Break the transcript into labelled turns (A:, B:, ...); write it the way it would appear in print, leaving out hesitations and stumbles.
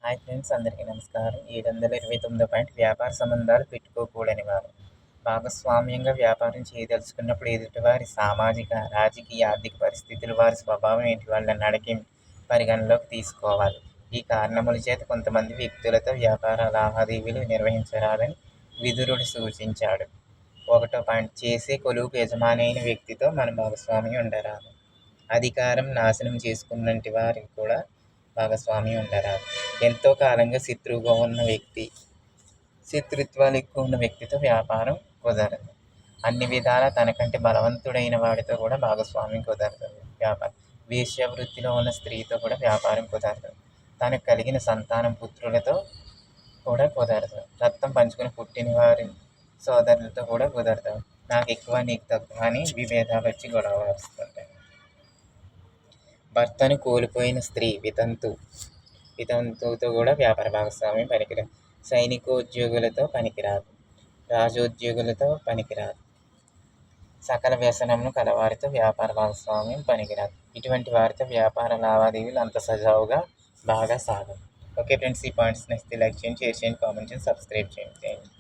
A: Hi friends, అందరికీ నమస్కారం. 729 point వ్యాపార సంబంధాలు పెట్టుకోకూడని వారు. భాగస్వామ్యంగా వ్యాపారం చేయదలుచుకున్నప్పుడు ఎదుటివారి సామాజిక, రాజకీయ, ఆర్థిక పరిస్థితులు, వారి స్వభావం ఏంటి, వాళ్ళ నడకి పరిగణలోకి తీసుకోవాలి. ఈ కారణముల చేత కొంతమంది వ్యక్తులతో వ్యాపార లావాదేవీలు నిర్వహించరాదని విదురుడు సూచించాడు. 1వ పాయింట్, చేసే కొలువుకు యజమాని అయిన వ్యక్తితో మన భాగస్వామ్యం ఉండరాదు. అధికారం నాశనం చేసుకున్నటి వారికి కూడా భాగస్వామ్యం ఉండరాదు. ఎంతో కాలంగా శత్రుత్వాలు ఎక్కువ ఉన్న వ్యక్తితో వ్యాపారం కుదరదు. అన్ని విధాలా తనకంటే బలవంతుడైన వాడితో కూడా భాగస్వామ్యం కుదరదు. వేశ్యావృత్తిలో ఉన్న స్త్రీతో కూడా వ్యాపారం కుదరదు. తనకు కలిగిన సంతానం పుత్రులతో కూడా కుదరదు. రక్తం పంచుకుని పుట్టిన వారి సోదరులతో కూడా కుదరదు. నాకు ఎక్కువ నీకు తక్కువ అని విభేదాలు వచ్చి గొడవ వస్తుంటాయి. భర్తను కోల్పోయిన స్త్రీ వితంతువుతో కూడా వ్యాపార భాగస్వామ్యం పనికిరాదు. సైనికోద్యోగులతో పనికిరాదు. రాజోద్యోగులతో పనికిరాదు. సకల వ్యసనమును కలవారితో వ్యాపార భాగస్వామ్యం పనికిరాదు. ఇటువంటి వారితో వ్యాపార లావాదేవీలు అంత సజావుగా బాగా సాగవు. ఓకే ఫ్రెండ్స్, ఈ పాయింట్స్ నచ్చితే లైక్ చేయండి, షేర్ చేయండి, కామెంట్ చేయండి, సబ్స్క్రైబ్ చేయండి.